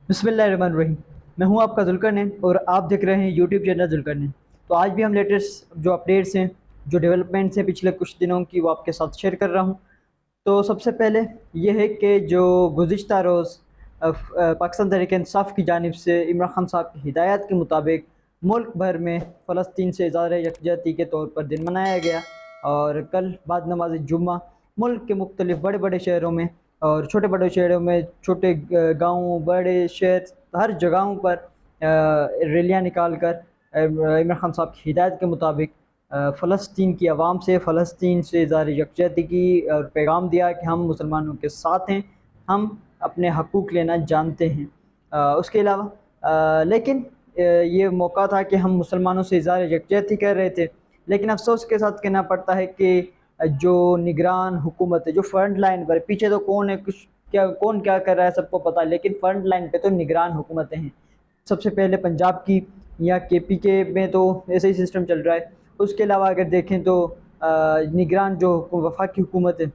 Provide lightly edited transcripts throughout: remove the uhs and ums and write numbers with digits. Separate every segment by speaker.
Speaker 1: बिस्मिल्लाहिर्रहमानिर्रहीम। मैं हूं आपका जुल्करनैन और आप देख रहे हैं यूट्यूब चैनल जुल्करनैन। तो आज भी हम लेटेस्ट जो अपडेट्स हैं, जो डेवलपमेंट्स हैं पिछले कुछ दिनों की, वो आपके साथ शेयर कर रहा हूं। तो सबसे पहले ये है कि जो गुज़िश्ता रोज़ पाकिस्तान तहरीक-ए-इंसाफ की जानिब से इमरान खान साहब की हिदायत के मुताबिक मुल्क भर में फ़लस्तीन से इज़हार यकजहती के तौर पर दिन मनाया गया। और कल बाद नमाज जुम्मा मुल्क के मुख्तलिफ़ बड़े बड़े शहरों में और छोटे बड़े शहरों में, छोटे गाँव, बड़े शहर, हर जगहों पर रैलियाँ निकाल कर इमरान खान साहब की हिदायत के मुताबिक फ़लस्तीन की आवाम से, फ़लस्तीन से इज़हार यकजहती की और पैगाम दिया कि हम मुसलमानों के साथ हैं, हम अपने हकूक़ लेना जानते हैं। उसके अलावा लेकिन ये मौका था कि हम मुसलमानों से इज़हार यकजहती कर रहे थे, लेकिन अफ़सोस के साथ कहना पड़ता है कि जो निगरान हुकूमत है, जो फ्रंट लाइन पर, पीछे तो कौन है, कुछ क्या कौन क्या कर रहा है सबको पता है, लेकिन फ्रंट लाइन पे तो निगरान हुकूमतें हैं। सबसे पहले पंजाब की या केपीके में तो ऐसे ही सिस्टम चल रहा है। उसके अलावा अगर देखें तो निगरान जो वफाकी हुकूमत है,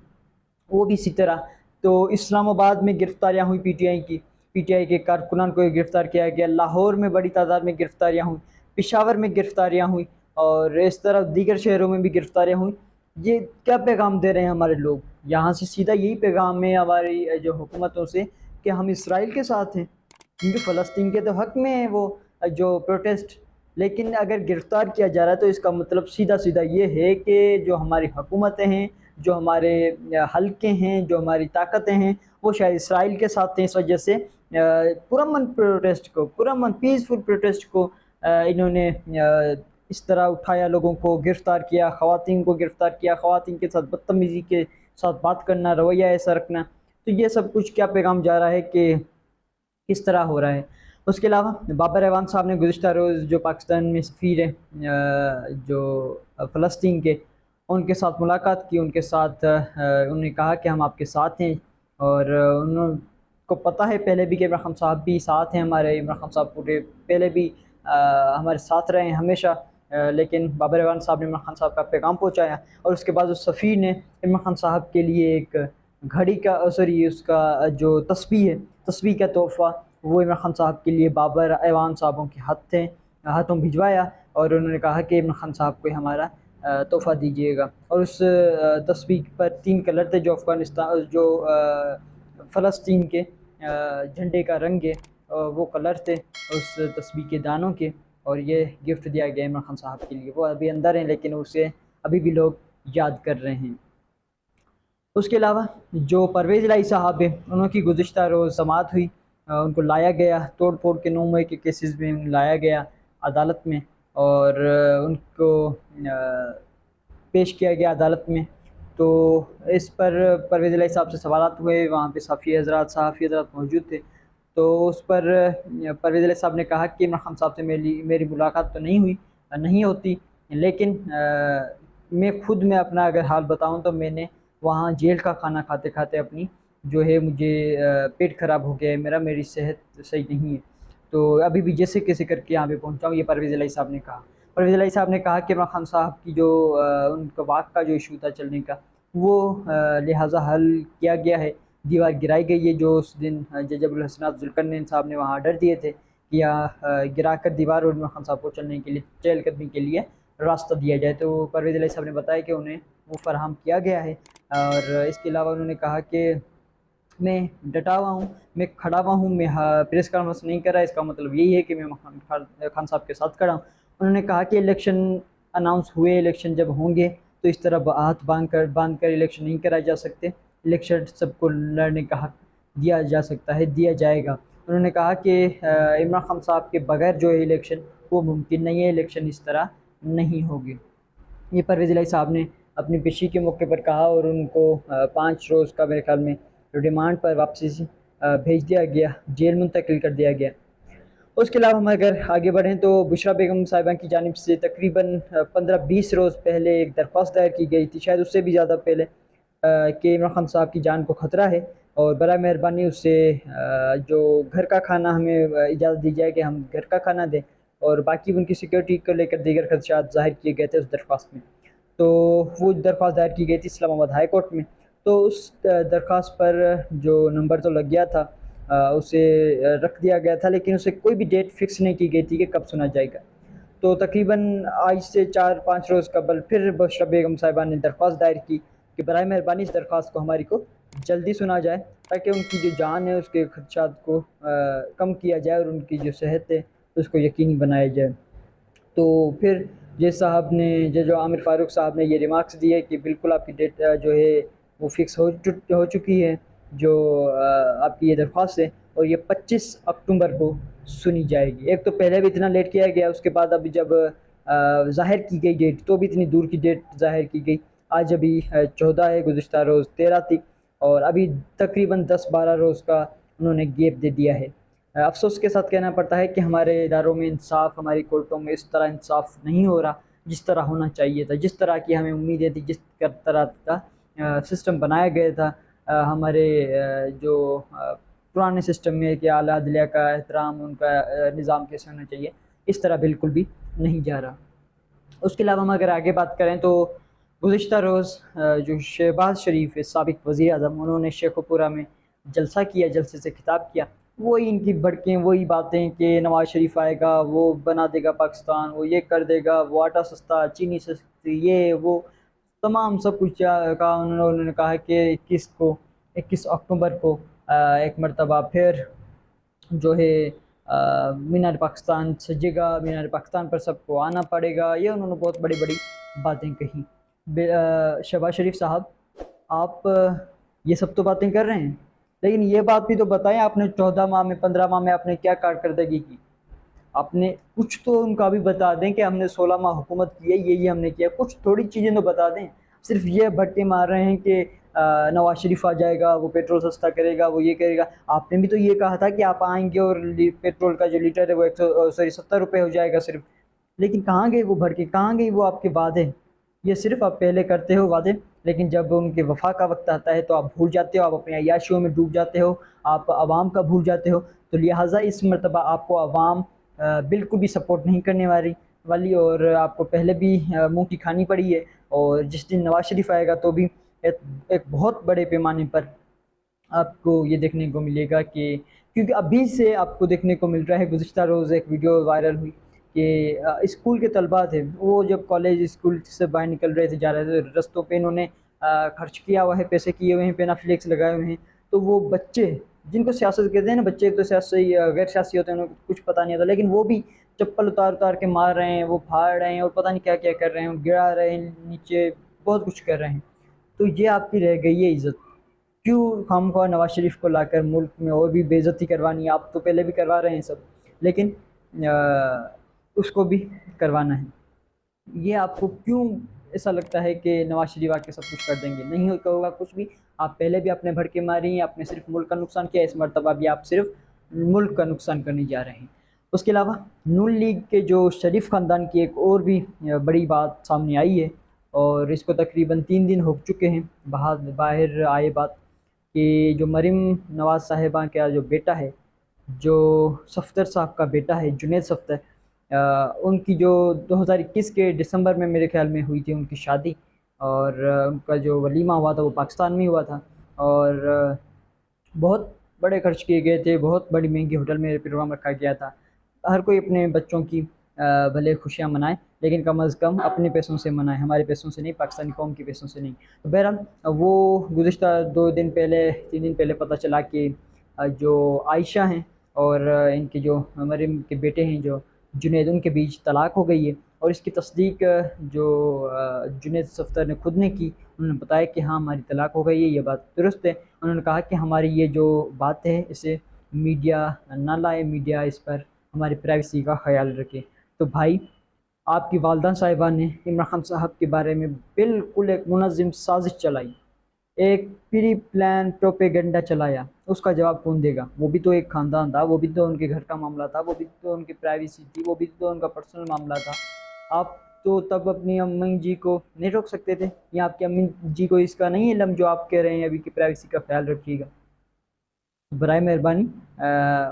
Speaker 1: वो भी इसी तरह। तो इस्लामाबाद में गिरफ्तारियाँ हुई पीटीआई की, पीटीआई के कारकुनान को गिरफ़्तार किया गया। लाहौर में बड़ी तादाद में गिरफ्तारियाँ हुई, पेशावर में गिरफ्तारियाँ हुई और इस तरह दीगर शहरों में भी गिरफ्तारियाँ हुई। ये क्या पैगाम दे रहे हैं हमारे लोग? यहाँ से सीधा यही पैगाम है हमारी जो हुकूमतों से कि हम इसराइल के साथ हैं, क्योंकि फ़लस्तीन के तो हक़ में है वो जो प्रोटेस्ट। लेकिन अगर गिरफ़्तार किया जा रहा है तो इसका मतलब सीधा-सीधा ये है कि जो हमारी हुकूमतें हैं, जो हमारे हल्के हैं, जो हमारी ताकतें हैं, वो शायद इसराइल के साथ हैं। इस वजह से पुरअमन प्रोटेस्ट को, पुरअमन पीसफुल प्रोटेस्ट को इन्होंने इस तरह उठाया, लोगों को गिरफ़्तार किया, ख़वातीन को गिरफ़्तार किया, ख़वातीन के साथ बदतमीज़ी के साथ बात करना, रवैया ऐसा रखना। तो ये सब कुछ क्या पैगाम जा रहा है कि किस तरह हो रहा है। उसके अलावा बाबर एवान साहब ने गुज़िश्ता रोज़ जो पाकिस्तान में सफ़ीर हैं जो फ़लस्तीन के, उनके साथ मुलाकात की। उनके साथ उन्होंने कहा कि हम आपके साथ हैं और उनको पता है पहले भी कि इमरान खान साहब भी साथ हैं हमारे। इमरान खान साहब पूरे पहले भी हमारे साथ रहे हैं हमेशा। लेकिन बाबर एवान साहब ने इमरान खान साहब का पैगाम पहुँचाया और उसके बाद उस सफ़ीर ने इमरान खान साहब के लिए एक घड़ी का सॉरी उसका जो तस्बीह है, तस्बीह का तोहफ़ा वो इमरान खान साहब के लिए बाबर एवान साहबों के हाथों भिजवाया और उन्होंने कहा कि इमरान खान साहब को हमारा तोहफ़ा दीजिएगा। और उस तस्बीह पर 3 कलर थे जो अफ़गानिस्तान जो फ़लस्तीन के झंडे का रंग है, वो कलर थे उस तस्बीह के दानों के। और ये गिफ्ट दिया गया इमरान खान साहब के लिए। वो अभी अंदर हैं लेकिन उसे अभी भी लोग याद कर रहे हैं। उसके अलावा जो परवेज़ इलाही साहब हैं, उनकी गुज़िश्ता रोज़ समाअत हुई। उनको लाया गया, तोड़-फोड़ के 9 मई के केसेस में लाया गया अदालत में और उनको पेश किया गया अदालत में। तो इस पर परवेज़ इलाही साहब से सवालात हुए, वहाँ पे सहाफ़ी हज़रात मौजूद थे। तो उस पर परवेज़ इलाही साहब ने कहा कि इमरान खान साहब से मेरी मेरी मुलाकात तो नहीं हुई, नहीं होती, लेकिन मैं अपना अगर हाल बताऊँ तो मैंने वहाँ जेल का खाना खाते-खाते अपनी जो है मुझे पेट ख़राब हो गया है मेरा, मेरी सेहत सही नहीं है। तो अभी भी जैसे-कैसे करके यहाँ पे पहुँचा हूँ, ये परवेज़ इलाही साहब ने कहा। परवेज़ इलाही साहब ने कहा कि इमरान खान साहब की जो उनका वाक़ का जो इशू था चलने का, वो लिहाज़ा हल किया गया है। दीवार गिराई गई है जो उस दिन जजबुल हसनात ज़ुल्करनैन साहब ने वहाँ ऑर्डर दिए थे कि गिराकर दीवार और इमरान खान साहब को चलने के लिए, चहलकदमी के लिए रास्ता दिया जाए। तो परवेज़ इलाही साहब ने बताया कि उन्हें वो फ़राहम किया गया है। और इसके अलावा उन्होंने कहा कि मैं डटा हुआ हूँ, मैं खड़ा हुआ हूँ, मैं प्रेस कॉन्फ्रेंस नहीं कर रहा, इसका मतलब यही है कि मैं खान साहब के साथ खड़ा हूँ। उन्होंने कहा कि इलेक्शन अनाउंस हुए, इलेक्शन जब होंगे तो इस तरह हाथ बांध कर इलेक्शन नहीं कराए जा सकते। इलेक्शन सबको लड़ने का हक दिया जा सकता है, दिया जाएगा। उन्होंने कहा कि इमरान खान साहब के बगैर जो है इलेक्शन वो मुमकिन नहीं है, इलेक्शन इस तरह नहीं होगी। ये परवेज़ इलाही साहब ने अपनी पेशी के मौके पर कहा और उनको 5 रोज़ का मेरे ख़्याल में रिमांड पर वापसी से भेज दिया गया, जेल मुंतकिल कर दिया गया। उसके अलावा हम अगर आगे बढ़ें तो बुशरा बेगम साहिबा की जानिब से तकरीबन 15-20 रोज़ पहले एक दरख्वास्त दायर की गई थी, शायद उससे भी ज़्यादा पहले, कि इमरान खान साहब की जान को ख़तरा है और बराए मेहरबानी उससे जो घर का खाना हमें इजाज़त दी जाए कि हम घर का खाना दें और बाकी उनकी सिक्योरिटी को लेकर दीगर खदशात ज़ाहिर किए गए थे उस दरख्वास्त में। तो वो दरख्वास्त दायर की गई थी इस्लामाबाद हाई कोर्ट में। तो उस दरख्वास्त पर जो नंबर तो लग गया था उसे रख दिया गया था, लेकिन उसे कोई भी डेट फिक्स नहीं की गई थी कि कब सुना जाएगा। तो तकरीबन आज से 4-5 रोज़ कबल फिर बुशरा बेगम साहिबा ने दरख्वास्त दायर की कि बराए मेहरबानी इस दरख्वास्त को हमारी को जल्दी सुना जाए, ताकि उनकी जो जान है उसके खदशात को कम किया जाए और उनकी जो सेहत है उसको यकीनी बनाया जाए। तो फिर जज साहब ने, जज आमिर फ़ारूक साहब ने ये रिमार्क्स दिए कि बिल्कुल आपकी डेट जो है वो फ़िक्स हो चुकी है, जो आपकी ये दरख्वास्त है, और ये 25 अक्टूबर को सुनी जाएगी। एक तो पहले भी इतना लेट किया गया, उसके बाद अभी जब ज़ाहिर की गई डेट तो भी इतनी दूर की डेट ज़ाहिर की गई। आज अभी 14 है, गुज़िश्ता रोज़ 13 थी, और अभी तकरीबन 10-12 रोज़ का उन्होंने गैप दे दिया है। अफ़सोस के साथ कहना पड़ता है कि हमारे इदारों में इंसाफ़, हमारी कोर्टों में इस तरह इंसाफ़ नहीं हो रहा जिस तरह होना चाहिए था, जिस तरह की हमें उम्मीदें थी, जिस तरह का सिस्टम बनाया गया था हमारे जो पुराने सिस्टम में कि आला अदलिया का एहतराम, उनका निज़ाम कैसे होना चाहिए, इस तरह बिल्कुल भी नहीं जा रहा। उसके अलावा हम अगर आगे बात करें तो गुज़िश्ता रोज़ जो शहबाज शरीफ है, साबिक़ वज़ीर-ए-आज़म, उन्होंने शेखुपुरा में जलसा किया, जलसे से खिताब किया। वही इनकी भड़कें, वही बातें कि नवाज़ शरीफ आएगा, वो बना देगा पाकिस्तान, वो ये कर देगा, वो आटा सस्ता, चीनी सस्ती, ये वो तमाम सब कुछ का उन्होंने कहा कि 21 अक्टूबर को एक मरतबा फिर जो है मीनार पाकिस्तान सजेगा, मीनार पाकिस्तान पर सबको आना पड़ेगा। ये उन्होंने बहुत बड़ी-बड़ी बातें कही। शहबाज शरीफ साहब, आप ये सब तो बातें कर रहे हैं, लेकिन ये बात भी तो बताएं, आपने 14 माह में, 15 माह में आपने क्या कारकर्दगी की? आपने कुछ तो उनका भी बता दें कि हमने 16 माह हुकूमत की है, ये हमने किया। कुछ थोड़ी चीज़ें तो बता दें। सिर्फ ये भट्टे मार रहे हैं कि नवाज शरीफ आ जाएगा, वो पेट्रोल सस्ता करेगा, वो ये करेगा। आपने भी तो ये कहा था कि आप आएंगे और पेट्रोल का जो लीटर है वो 70 रुपये हो जाएगा सिर्फ। लेकिन कहाँ गए वो भड़के, कहाँ गई वो आपके वादे? ये सिर्फ आप पहले करते हो वादे, लेकिन जब उनके वफा का वक्त आता है तो आप भूल जाते हो, आप अपनी अय्याशियों में डूब जाते हो, आप आवाम का भूल जाते हो। तो लिहाजा इस मरतबा आपको आवाम बिल्कुल भी सपोर्ट नहीं करने वाली, और आपको पहले भी मुँह की खानी पड़ी है। और जिस दिन नवाज शरीफ आएगा तो भी एक बहुत बड़े पैमाने पर आपको ये देखने को मिलेगा कि, क्योंकि अभी से आपको देखने को मिल रहा है, गुज़िश्ता रोज़ एक वीडियो वायरल हुई कि स्कूल के तलबा थे, वो जब कॉलेज स्कूल से बाहर निकल रहे थे, जा रहे थे, रस्तों पे इन्होंने खर्च किया हुआ है, पैसे किए हुए हैं, पेना फ्लेक्स लगाए हुए हैं। तो वो बच्चे जिनको सियासत कहते हैं ना, बच्चे तो सियासी गैर सियासी होते हैं, उन्हें कुछ पता नहीं होता, लेकिन वो भी चप्पल उतार उतार के मार रहे हैं, वो फाड़ रहे हैं और पता नहीं क्या क्या कर रहे हैं, गिरा रहे हैं नीचे, बहुत कुछ कर रहे हैं। तो ये आपकी रह गई है इज़्ज़त। क्यों खामख्वाह नवाज शरीफ को लाकर मुल्क में और भी बेइज्जती करवानी है? आप तो पहले भी करवा रहे हैं सब, लेकिन उसको भी करवाना है। ये आपको क्यों ऐसा लगता है कि नवाज शरीफ आके सब कुछ कर देंगे? नहीं होगा कुछ भी। आप पहले भी आपने भड़के मारी हैं, आपने सिर्फ मुल्क का नुकसान किया, इस मरतबा भी आप सिर्फ मुल्क का नुकसान करने जा रहे हैं। उसके अलावा नून लीग के जो शरीफ ख़ानदान की एक और भी बड़ी बात सामने आई है, और इसको तकरीबन 3 दिन हो चुके हैं बाहर आए बात कि जो मरीम नवाज़ साहिबा का जो बेटा है, जो सफ़दर साहब का बेटा है, जुनैद सफ़दर, उनकी जो 2021 के दिसंबर में मेरे ख़्याल में हुई थी उनकी शादी, और उनका जो वलीमा हुआ था वो पाकिस्तान में ही हुआ था, और बहुत बड़े खर्च किए गए थे, बहुत बड़ी महंगी होटल में प्रोग्राम रखा गया था। हर कोई अपने बच्चों की भले खुशियाँ मनाए, लेकिन कम अज़ कम अपने पैसों से मनाए, हमारे पैसों से नहीं, पाकिस्तानी कौम के पैसों से नहीं। तो बहरहाल वो गुज़िश्ता 2 दिन पहले, 3 दिन पहले पता चला कि जो आयशा हैं और इनके जो मरीम के बेटे हैं जो जुनैद, उनके बीच तलाक हो गई है। और इसकी तस्दीक जो जुनैद सफ़दर ने खुद ने की। उन्होंने बताया कि हाँ, हमारी तलाक हो गई है, ये बात दुरुस्त है। उन्होंने कहा कि हमारी ये जो बात है इसे मीडिया ना लाए, मीडिया इस पर हमारी प्राइवेसी का ख्याल रखे। तो भाई, आपकी वालदा साहिबा ने इमरान खान साहब के बारे में बिल्कुल एक मुनज़्ज़म साजिश चलाई, एक प्री प्लान प्रोपेगेंडा चलाया। उसका जवाब कौन देगा? वो भी तो एक ख़ानदान था, वो भी तो उनके घर का मामला था, वो भी तो उनकी प्राइवेसी थी, वो भी तो उनका पर्सनल मामला था। आप तो तब अपनी अम्मी जी को नहीं रोक सकते थे, या आपकी अम्मी जी को इसका नहीं इल्म जो आप कह रहे हैं अभी कि प्राइवेसी का ख्याल रखिएगा? बराए मेहरबानी।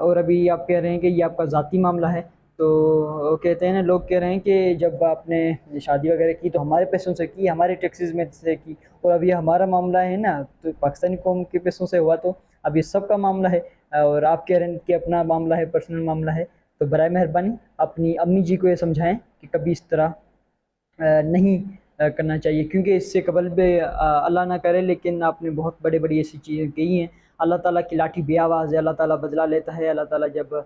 Speaker 1: और अभी आप कह रहे हैं कि ये आपका ज़ाती मामला है, तो कहते हैं ना, लोग कह रहे हैं कि जब आपने शादी वगैरह की तो हमारे पैसों से की, हमारे टैक्सेस में से की, और अब ये हमारा मामला है ना, तो पाकिस्तानी कौम के पैसों से हुआ, तो अब ये सब का मामला है। और आप कह रहे हैं कि अपना मामला है, पर्सनल मामला है, तो बराए मेहरबानी अपनी अम्मी जी को ये समझाएं कि कभी इस तरह नहीं करना चाहिए, क्योंकि इससे कबल भी अल्लाह ना करे, लेकिन आपने बहुत बड़ी बड़ी ऐसी चीज़ें कही हैं। अल्लाह ताला की लाठी बेआवाज़ है, अल्लाह ताला बदला लेता है। अल्लाह ताला जब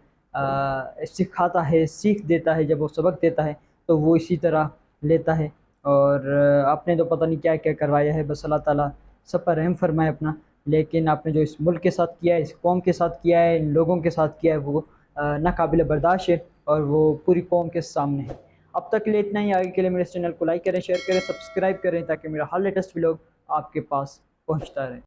Speaker 1: सिखाता है, सीख देता है, जब वो सबक देता है तो वो इसी तरह लेता है। और आपने तो पता नहीं क्या क्या करवाया है, बस अल्लाह ताला सब पर रहम फरमाए अपना। लेकिन आपने जो इस मुल्क के साथ किया है, इस कौम के साथ किया है, इन लोगों के साथ किया है, वो नाकाबिल बर्दाश्त है और वो पूरी कौम के सामने है। अब तक के लिए इतना ही। आगे के लिए मेरे चैनल को लाइक करें, शेयर करें, सब्सक्राइब करें, ताकि मेरा हर लेटेस्ट व्लॉग आपके पास पहुंचता रहे।